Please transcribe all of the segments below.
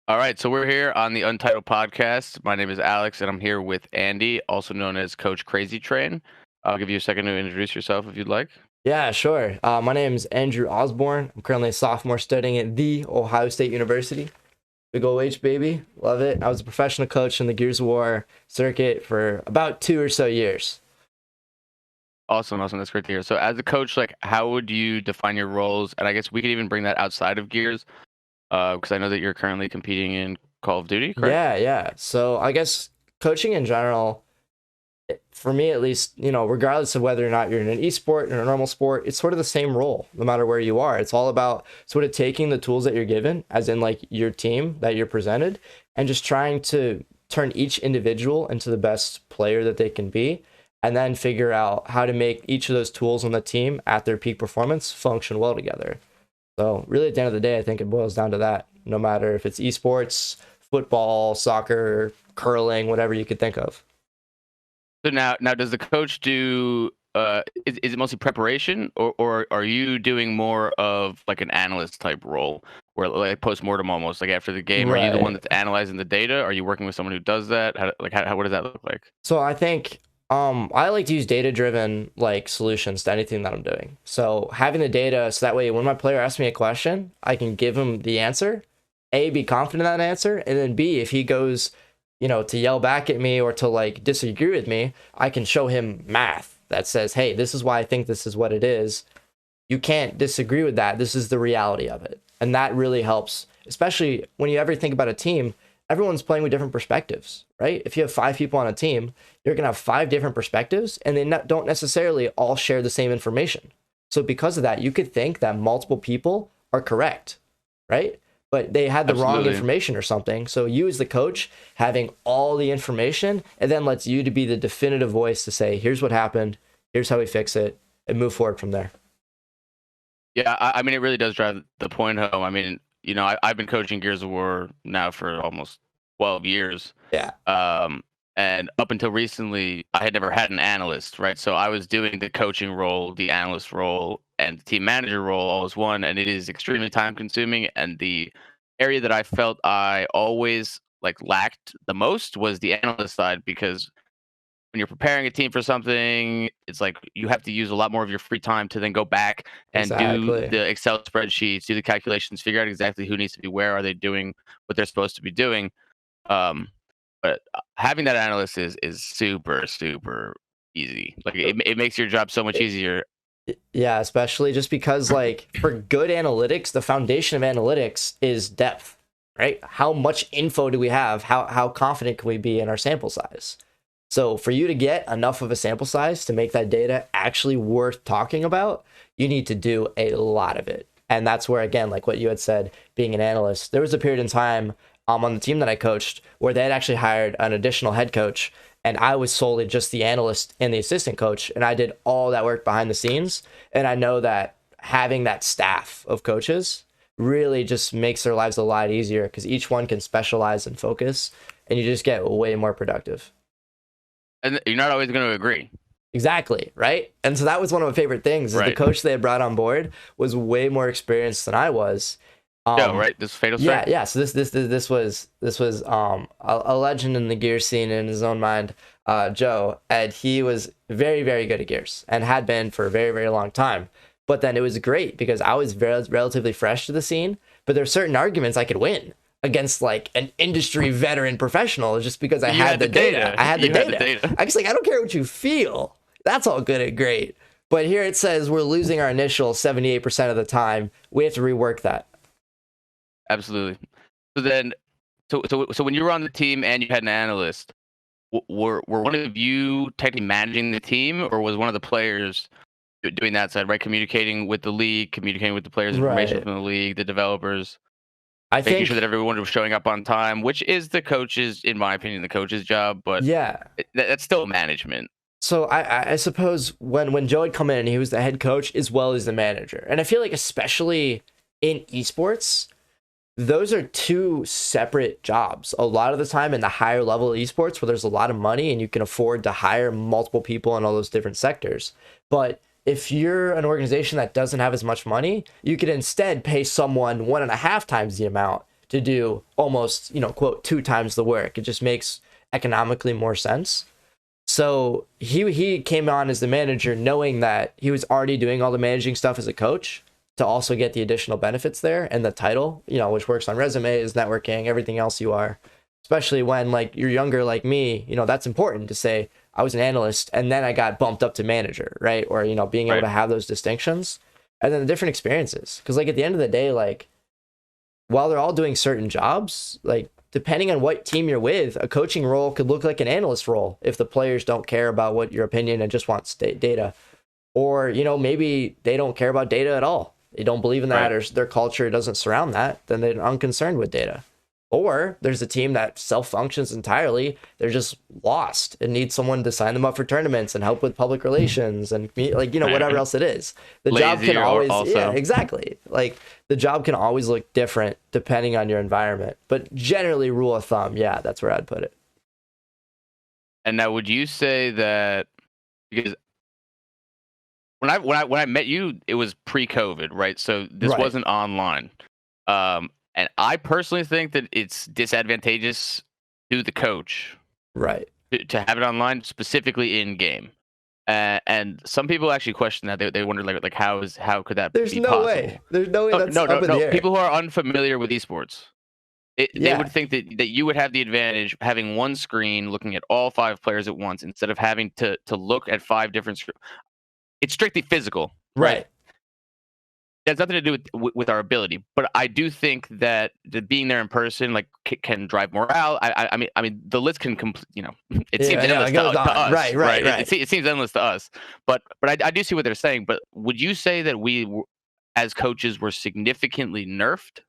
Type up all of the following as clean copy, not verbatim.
All right, so we're here on the Untitled Podcast. My name is Alex, and I'm here with Andy, also known as Coach Crazy Train. I'll give you a second to introduce yourself if you'd like. Yeah, sure. My name is Andrew Osborne. I'm currently a sophomore studying at the Ohio State University. Big ol' H, baby. Love it. I was a professional coach in the Gears of War circuit for about 2 or so years. Awesome. That's great to hear. So, as a coach, like, how would you define your roles? And I guess we could even bring that outside of Gears, because I know that you're currently competing in Call of Duty, correct? Yeah. So I guess coaching in general, for me at least, regardless of whether or not you're in an esport or a normal sport, it's sort of the same role no matter where you are. It's all about sort of taking the tools that you're given, as in like your team that you're presented, and just trying to turn each individual into the best player that they can be, and then figure out how to make each of those tools on the team at their peak performance function well together. So really at the end of the day, I think it boils down to that, no matter if it's esports, football, soccer, curling, whatever you could think of. So now, does the coach do? Is it mostly preparation, or are you doing more of like an analyst type role, where like post-mortem almost, like after the game? Are you the one Right. that's analyzing the data? Are you working with someone who does that? What does that look like? So I think I like to use data-driven like solutions to anything that I'm doing. So having the data so that way when my player asks me a question, I can give him the answer. A, be confident in that answer, and then B, if he goes, to yell back at me or to like disagree with me, I can show him math that says, "Hey, this is why I think this is what it is. You can't disagree with that. This is the reality of it." And that really helps, especially when you ever think about a team, everyone's playing with different perspectives, right? If you have 5 people on a team, you're going to have 5 different perspectives and they don't necessarily all share the same information. So because of that, you could think that multiple people are correct, right? But they had the wrong Absolutely. information or something. So you as the coach having all the information, and then lets you to be the definitive voice to say, here's what happened, here's how we fix it, and move forward from there. Yeah, I mean, it really does drive the point home. I mean, I've been coaching Gears of War now for almost 12 years. Yeah. Um, and up until recently, I had never had an analyst, right? So I was doing the coaching role, the analyst role, and the team manager role all as one, and it is extremely time consuming. And the area that I felt I always like lacked the most was the analyst side, because when you're preparing a team for something, it's like you have to use a lot more of your free time to then go back and do Exactly. the Excel spreadsheets, do the calculations, figure out exactly who needs to be where, are they doing what they're supposed to be doing. Um, but having that analyst is super easy. Like it makes your job so much easier. Yeah, especially just because like for good analytics, the foundation of analytics is depth, right? How much info do we have? How confident can we be in our sample size? So for you to get enough of a sample size to make that data actually worth talking about, you need to do a lot of it. And that's where again, like what you had said, being an analyst, there was a period in time on the team that I coached where they had actually hired an additional head coach, and I was solely just the analyst and the assistant coach, and I did all that work behind the scenes. And I know that having that staff of coaches really just makes their lives a lot easier because each one can specialize and focus, and you just get way more productive. And you're not always going to agree. Exactly, right? And so that was one of my favorite things is the Right. coach they had brought on board was way more experienced than I was. Yeah, Um, right. This fatal yeah, strike. yeah. So this was a legend in the gear scene in his own mind, Joe, and he was very good at gears and had been for a very long time. But then it was great because I was relatively fresh to the scene, but there's certain arguments I could win against like an industry veteran professional just because I You had had the the data. data. I had the You had the data. data. I was like, I don't care what you feel. That's all good and great. But here it says we're losing our initial 78% of the time. We have to rework that. Absolutely. So then, so when you were on the team and you had an analyst, were one of you technically managing the team, or was one of the players doing that side, right? Communicating with the league, communicating with the players' information Right. from the league, the developers, I making sure that think, everyone was showing up on time, which is the coach's, in my opinion, the coach's job, but yeah. that's still management. So I suppose when Joe had come in, he was the head coach as well as the manager. And I feel like especially in esports, those are two separate jobs. A lot of the time in the higher level of esports where there's a lot of money and you can afford to hire multiple people in all those different sectors. But if you're an organization that doesn't have as much money, you could instead pay someone 1.5 times the amount to do almost, quote, 2 times the work. It just makes economically more sense. So he came on as the manager knowing that he was already doing all the managing stuff as a coach to also get the additional benefits there and the title, which works on resumes, networking, everything else you are. Especially when like you're younger like me, that's important to say I was an analyst and then I got bumped up to manager, right? Or, being able to have those distinctions and then the different experiences. Because like at the end of the day, like while they're all doing certain jobs, like depending on what team you're with, a coaching role could look like an analyst role if the players don't care about what your opinion and just want data. Or, maybe they don't care about data at all. They don't believe in that or their culture doesn't surround that. Then they're unconcerned with data. Or there's a team that self-functions entirely. They're just lost and need someone to sign them up for tournaments and help with public relations and whatever else it is. The job can always, yeah, exactly. Like the job can always look different depending on your environment. But generally, rule of thumb, yeah, that's where I'd put it. And now, would you say that because when I met you, it was pre-COVID, right? So this wasn't online. And I personally think that it's disadvantageous to the coach, right, to have it online, specifically in game. And some people actually question that. They wonder like how could that be possible? There's no way that's up in the air. People who are unfamiliar with esports, they would think that you would have the advantage of having one screen looking at all 5 players at once instead of having to look at 5 different screens. It's strictly physical, right? It has nothing to do with our ability, but I do think that being there in person like can drive morale. I mean, the list can it seems endless to us, right. It seems endless to us, but I do see what they're saying. But would you say that we, as coaches, were significantly nerfed,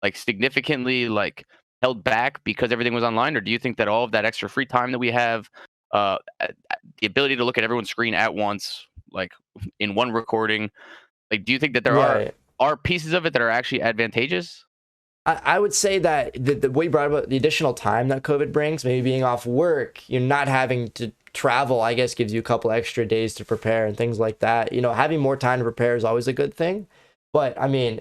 like significantly like held back because everything was online, or do you think that all of that extra free time that we have, the ability to look at everyone's screen at once, like in one recording? Like, do you think that there are pieces of it that are actually advantageous? I would say that the way you brought up the additional time that COVID brings, maybe being off work, you're not having to travel, I guess gives you a couple extra days to prepare and things like that. Having more time to prepare is always a good thing. But I mean,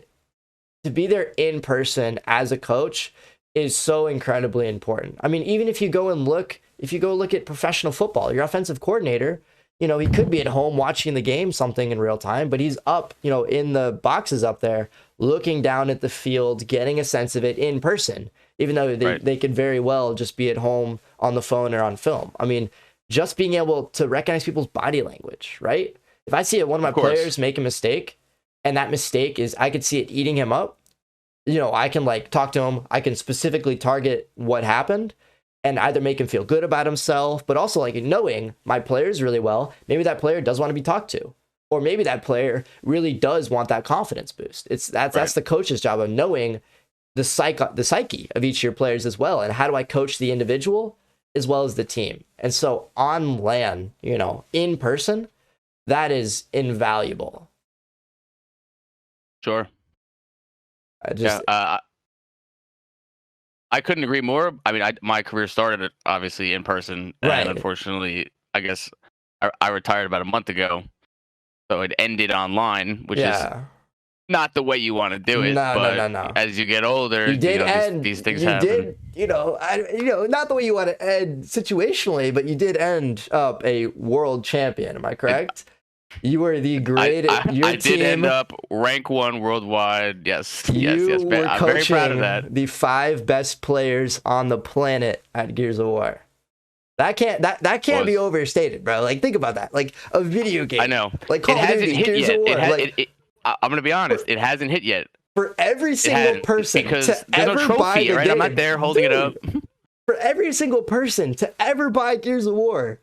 to be there in person as a coach is so incredibly important. I mean, even if you go look at professional football, your offensive coordinator, he could be at home watching the game, something in real time, but he's up, in the boxes up there, looking down at the field, getting a sense of it in person, even though they could very well just be at home on the phone or on film. I mean, just being able to recognize people's body language, right? If I see one of my players make a mistake and that mistake is, I could see it eating him up, I can like talk to him. I can specifically target what happened and either make him feel good about himself, but also like knowing my players really well, maybe that player does want to be talked to, or maybe that player really does want that confidence boost. That's the coach's job of knowing the psyche of each of your players as well, and how do I coach the individual as well as the team. And so on LAN, in person, that is invaluable. Sure. I couldn't agree more. I mean, my career started obviously in person, and unfortunately, I guess I retired about a month ago, so it ended online, which is not the way you want to do it. No. As you get older, these things happen. Not the way you want to end situationally, but you did end up a world champion. Am I correct? You were the greatest. I did end up rank 1 worldwide. Yes. You were I'm very proud of that. The 5 best players on the planet at Gears of War. That can't be overstated, bro. Like, think about that. Like a video game. I know. Like Call of Duty, Gears of War. I'm gonna be honest. It hasn't hit yet. For every single person because to there's ever no trophy, buy the right? game, I'm not there holding it up. For every single person to ever buy Gears of War,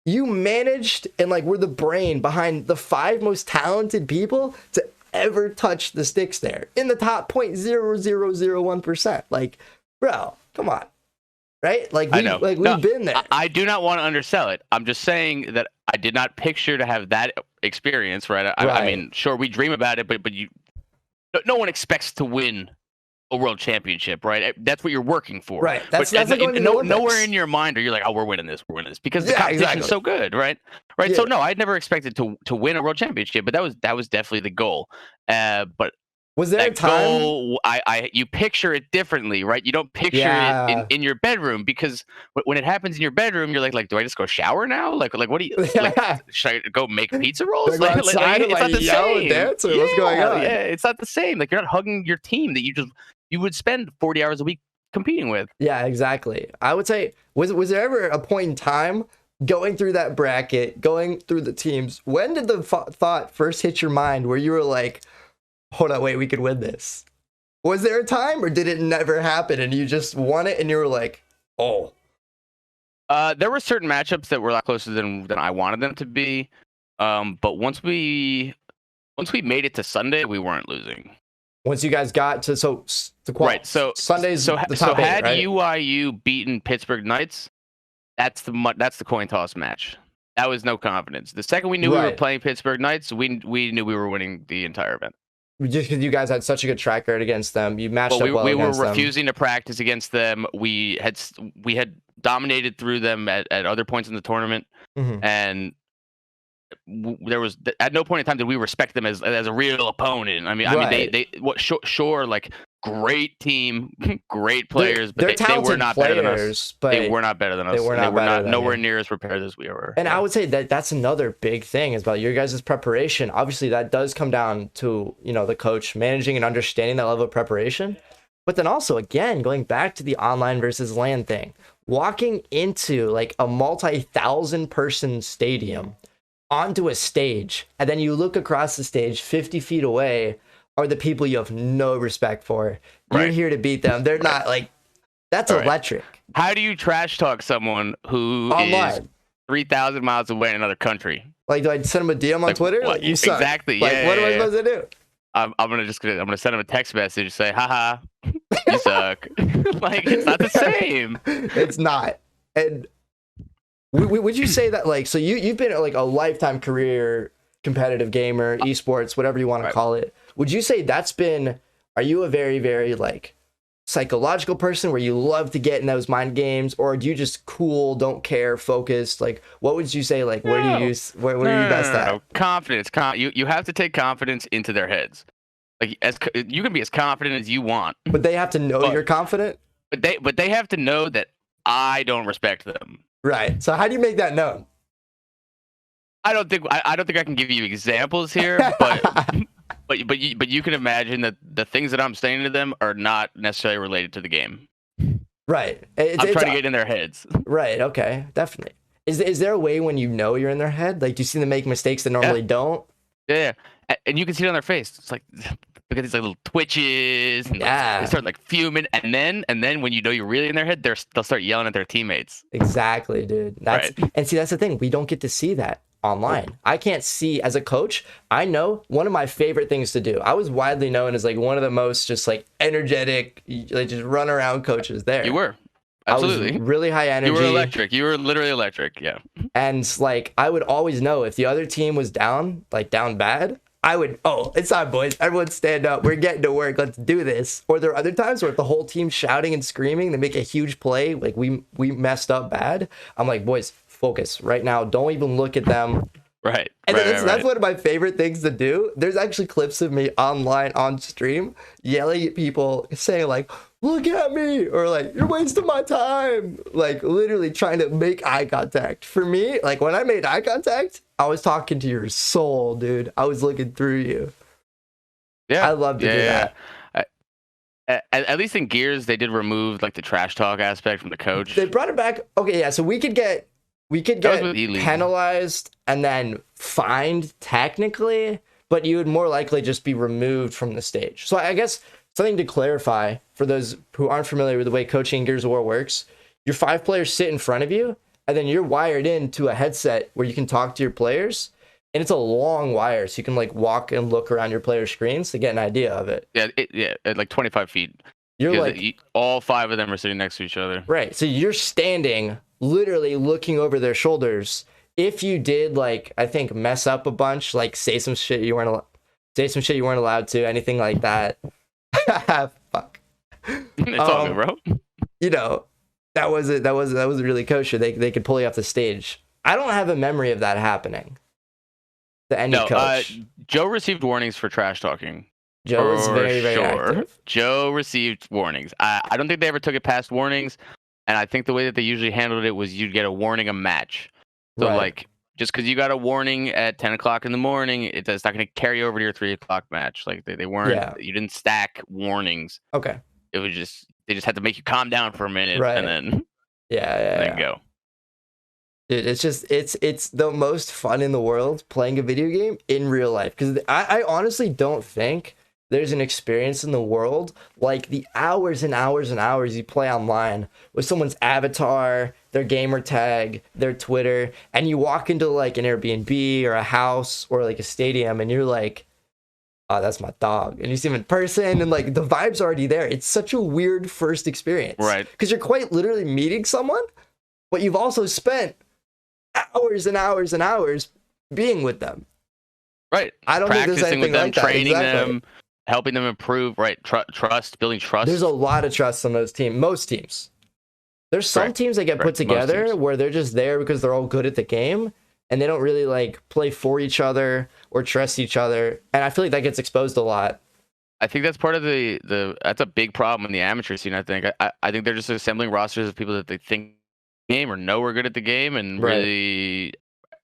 you managed and were the brain behind the 5 most talented people to ever touch the sticks there in the top 0.0001%. Like, bro, come on. Right? Like, we've been there. I do not want to undersell it. I'm just saying that I did not picture to have that experience, right? I mean, sure, we dream about it, but no one expects to win a world championship, right? That's what you're working for, right? That's nowhere in your mind are you like, oh, we're winning this, because the competition is so good, right? Yeah. So no, I'd never expected to win a world championship, but that was definitely the goal. But Was there a that time? goal, you picture it differently, right? You don't picture Yeah. it in your bedroom, because when it happens in your bedroom, you're like, do I just go shower now? Like what do you like? Yeah. Should I go make pizza Do rolls? I go outside and It's not the yell and same. dance, or what's going on? Yeah, it's not the same. Like, you're not hugging your team that you would spend 40 hours a week competing with. Yeah, exactly. I would say, was there ever a point in time going through that bracket, going through the teams? When did the thought first hit your mind where you were like, hold on, wait, we could win this? Was there a time, or did it never happen and you just won it and you were like, oh? There were certain matchups that were a lot closer than I wanted them to be. But once we made it to Sunday, we weren't losing. Once you guys got to Right. So Sunday's the top so eight, had right? UIU beaten Pittsburgh Knights, that's the coin toss match. That was no confidence. The second we knew we were playing Pittsburgh Knights, we knew we were winning the entire event. Just because you guys had such a good track record against them, you matched up well we against were them. refusing to practice against them. We had dominated through them at other points in the tournament, and there was at no point in time did we respect them as a real opponent. I mean, sure, like, great team, great players, but they were not better than us. But they were not better than us. They were not nowhere near as prepared as we were. And I would say that's another big thing is about your guys' preparation. Obviously, that does come down to, the coach managing and understanding that level of preparation. But then also, again, going back to the online versus LAN thing, walking into like a multi-thousand-person stadium onto a stage, and then you look across the stage 50 feet away are the people you have no respect for. You're here to beat them. They're not like, that's electric. How do you trash talk someone who is 3,000 miles away in another country? Like, do I send them a DM on Twitter? Like, you suck. Exactly. Like, what am I supposed to do? I'm gonna send them a text message, say, haha, you suck. Like, it's not the same. It's not. And would you say that, like, so you've been like a lifetime career competitive gamer, esports, whatever you want to call it. Would you say are you a very, very like psychological person where you love to get in those mind games, or do you just cool, don't care, focused? Like, what would you say, like, where are you best at? No. Confidence. You have to take confidence into their heads. Like, you can be as confident as you want. But they have to know you're confident? But they have to know that I don't respect them. Right. So how do you make that known? I don't think I can give you examples here, but you can imagine that the things that I'm saying to them are not necessarily related to the game. Right. I'm trying to get in their heads. Right. Okay. Definitely. Is there a way when you're in their head? Like, do you see them make mistakes that normally don't? Yeah. And you can see it on their face. It's like, look at these little twitches. And they start like fuming, and then when you're really in their head, they'll start yelling at their teammates. Exactly, dude. And see, that's the thing. We don't get to see that online. I can't see, as a coach, I know one of my favorite things to do. I was widely known as like one of the most just like energetic, like just run around coaches there. You were. Absolutely. I was really high energy. You were electric. You were literally electric. Yeah. And like, I would always know if the other team was down bad, I would, it's time, boys. Everyone stand up. We're getting to work. Let's do this. Or there are other times where if the whole team's shouting and screaming, they make a huge play, like we messed up bad. I'm like, boys, focus right now. Don't even look at them. Right. And that's one of my favorite things to do. There's actually clips of me online on stream yelling at people, saying like, look at me, or like, you're wasting my time. Like, literally trying to make eye contact. For me, like, when I made eye contact, I was talking to your soul, dude. I was looking through you. Yeah. I love to do that. At least in Gears, they did remove like the trash talk aspect from the coach. They brought it back. Okay, yeah, so we could get penalized and then fined technically, but you would more likely just be removed from the stage. So I guess something to clarify for those who aren't familiar with the way coaching Gears of War works, your 5 players sit in front of you, and then you're wired into a headset where you can talk to your players, and it's a long wire, so you can like walk and look around your players' screens to get an idea of it. Yeah, at like 25 feet. You're like, all 5 of them are sitting next to each other. Right, so you're standing, literally looking over their shoulders. If you did, like, I think mess up a bunch, like say some shit you weren't allowed to, anything like that. Fuck. It's all good, bro. That was really kosher. They could pull you off the stage. I don't have a memory of that happening to any coach. Joe received warnings for trash talking. Joe is For very, very sure. active. Joe received warnings. I don't think they ever took it past warnings, and I think the way that they usually handled it was you'd get a warning a match. So Right. like just because you got a warning at 10 o'clock in the morning, it's not going to carry over to your 3 o'clock match. Like they weren't. Yeah. You didn't stack warnings. Okay. It was just they just had to make you calm down for a minute Right. and then Yeah. go. Dude, it's the most fun in the world playing a video game in real life. Because I honestly don't think there's an experience in the world like the hours and hours and hours you play online with someone's avatar, their gamer tag, their Twitter, and you walk into like an Airbnb or a house or like a stadium and you're like, oh, that's my dog. And you see him in person and like the vibe's already there. It's such a weird first experience. Right. Because you're quite literally meeting someone, but you've also spent hours and hours and hours being with them. Right. I don't think there's Practicing with anything them, like that. training Exactly. them, helping them improve. Right. Trust, building trust. There's a lot of trust on those teams. Most teams. There's some teams that get put together where they're just there because they're all good at the game and they don't really like play for each other or trust each other. And I feel like that gets exposed a lot. I think that's part of the that's a big problem in the amateur scene. I think think they're just assembling rosters of people that they think game or know are good at the game and really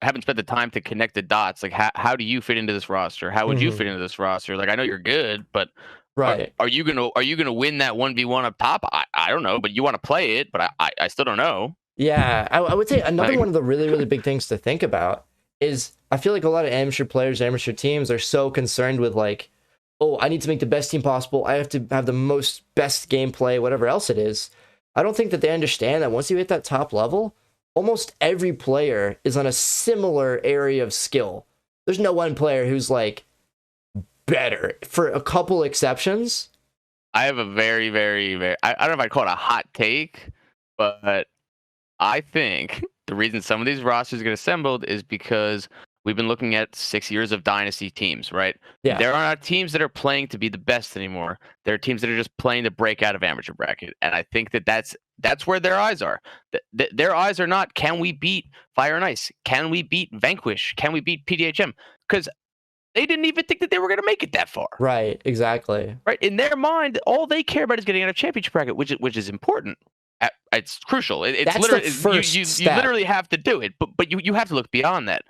haven't spent the time to connect the dots. Like how do you fit into this roster? How would you fit into this roster? Like I know you're good, but are you gonna win that 1v1 up top? I don't know, but you want to play it, but I still don't know. Yeah, I would say another one of the really, really big things to think about is I feel like a lot of amateur players, amateur teams are so concerned with like, oh, I need to make the best team possible. I have to have the best gameplay, whatever else it is. I don't think that they understand that once you hit that top level, almost every player is on a similar area of skill. There's no one player who's like better, for a couple exceptions. I have a very, very, very, I don't know if I'd call it a hot take, but I think the reason some of these rosters get assembled is because we've been looking at 6 years of dynasty teams, right? Yeah. There are not teams that are playing to be the best anymore. There are teams that are just playing to break out of amateur bracket. And I think that's where their eyes are. Their eyes are not, can we beat Fire and Ice? Can we beat Vanquish? Can we beat PDHM? Because they didn't even think that they were going to make it that far. Right, exactly. Right. In their mind, all they care about is getting out of championship bracket, which is important. It's crucial. It's that's literally the first you step. literally have to do it, but you have to look beyond that.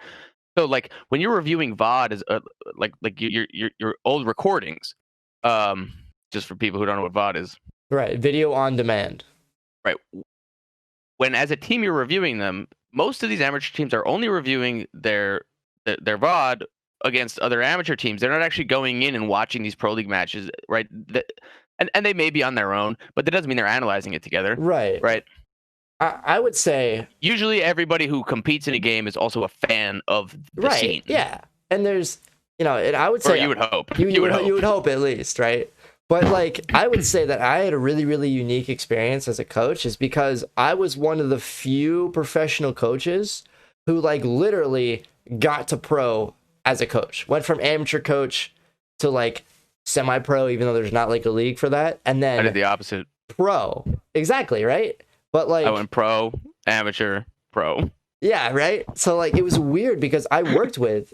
So like when you're reviewing VOD as like your old recordings, just for people who don't know what VOD is. Right, video on demand. Right. When as a team you're reviewing them, most of these amateur teams are only reviewing their VOD against other amateur teams. They're not actually going in and watching these pro league matches, right? And they may be on their own, but that doesn't mean they're analyzing it together. Right. Right. I would say usually everybody who competes in a game is also a fan of the scene. Yeah. And there's, and I would say, or you would hope. You would hope at least, right? But like, I would say that I had a really, really unique experience as a coach is because I was one of the few professional coaches who like literally got to pro as a coach. Went from amateur coach to like semi-pro, even though there's not like a league for that. And then I did the opposite. Pro. Exactly, right? But like I went pro, amateur, pro. Yeah, right? So like it was weird because I worked with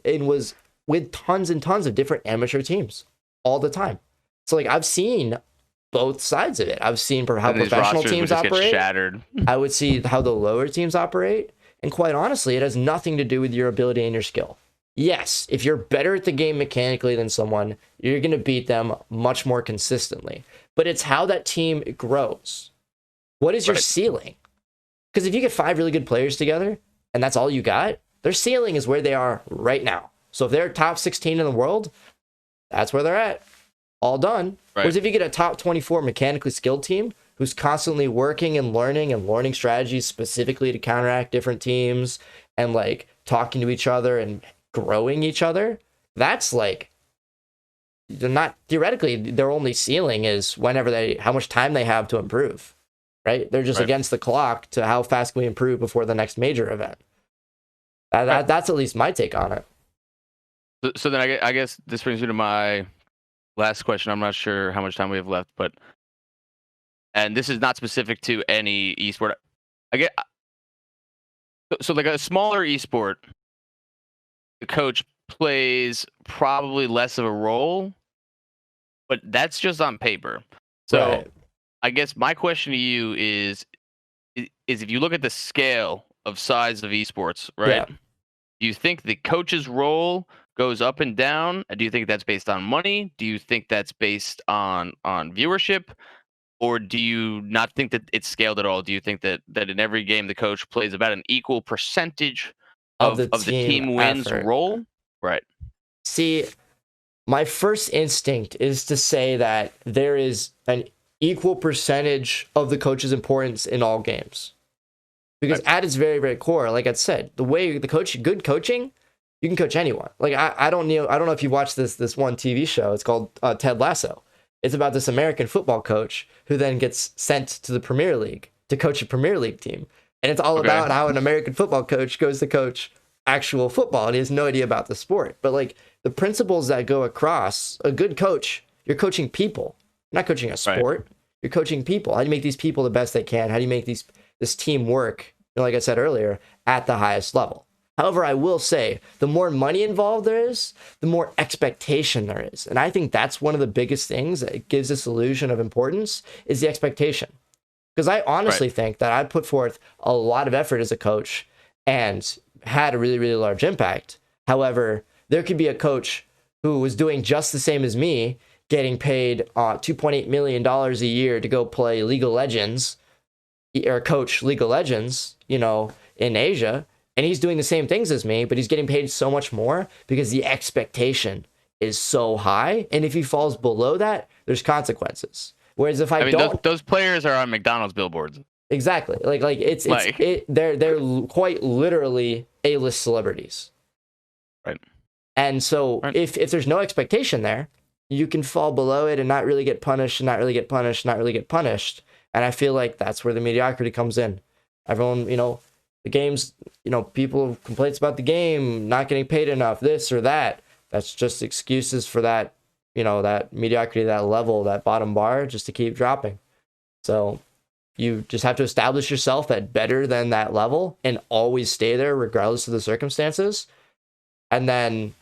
tons and tons of different amateur teams all the time. So like I've seen both sides of it. I've seen how professional teams operate. Shattered. I would see how the lower teams operate. And quite honestly, it has nothing to do with your ability and your skill. Yes, if you're better at the game mechanically than someone, you're going to beat them much more consistently. But it's how that team grows. What is your ceiling? Because if you get 5 really good players together and that's all you got, their ceiling is where they are right now. So if they're top 16 in the world, that's where they're at. All done. Right. Whereas if you get a top 24 mechanically skilled team who's constantly working and learning strategies specifically to counteract different teams and like talking to each other and growing each other, that's like, they're not theoretically, their only ceiling is how much time they have to improve. Right? They're just against the clock to how fast can we improve before the next major event. That's at least my take on it. So then I guess this brings me to my last question. I'm not sure how much time we have left, and this is not specific to any esport. So like a smaller esport, the coach plays probably less of a role but that's just on paper. So Right. I guess my question to you is if you look at the scale of size of esports, right? Yeah. Do you think the coach's role goes up and down? Do you think that's based on money? Do you think that's based on viewership? Or do you not think that it's scaled at all? Do you think that in every game the coach plays about an equal percentage Of the of the team team wins effort. role? Right. See, my first instinct is to say that there is an equal percentage of the coach's importance in all games. Because at its very, very core, like I said, the way the coach, good coaching, you can coach anyone. Like I don't know if you watched this one TV show. It's called Ted Lasso. It's about this American football coach who then gets sent to the Premier League to coach a Premier League team, and it's all about how an American football coach goes to coach actual football, and he has no idea about the sport. But like the principles that go across, a good coach, you're coaching people, you're not coaching a sport. Right. You're coaching people. How do you make these people the best they can? How do you make this team work, like I said earlier, at the highest level? However, I will say the more money involved there is, the more expectation there is. And I think that's one of the biggest things that gives this illusion of importance is the expectation. Because I honestly think that I put forth a lot of effort as a coach and had a really, really large impact. However, there could be a coach who was doing just the same as me, getting paid $2.8 million a year to go play League of Legends or coach League of Legends, in Asia. And he's doing the same things as me, but he's getting paid so much more because the expectation is so high. And if he falls below that, there's consequences. Whereas if I don't, those players are on McDonald's billboards. Exactly. They're quite literally A-list celebrities. Right. And so if there's no expectation there, you can fall below it and not really get punished, and not really get punished, not really get punished. And I feel like that's where the mediocrity comes in. Everyone, the games, people have complaints about the game, not getting paid enough, this or that. That's just excuses for that, that mediocrity, that level, that bottom bar, just to keep dropping. So you just have to establish yourself at better than that level and always stay there regardless of the circumstances. And then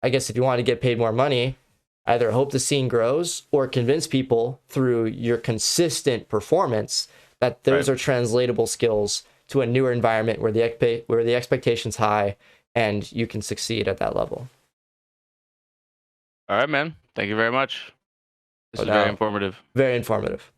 I guess if you want to get paid more money, either hope the scene grows or convince people through your consistent performance that those are translatable skills to a newer environment where the expectation's high and you can succeed at that level. All right, man. Thank you very much. This is very informative. Very informative.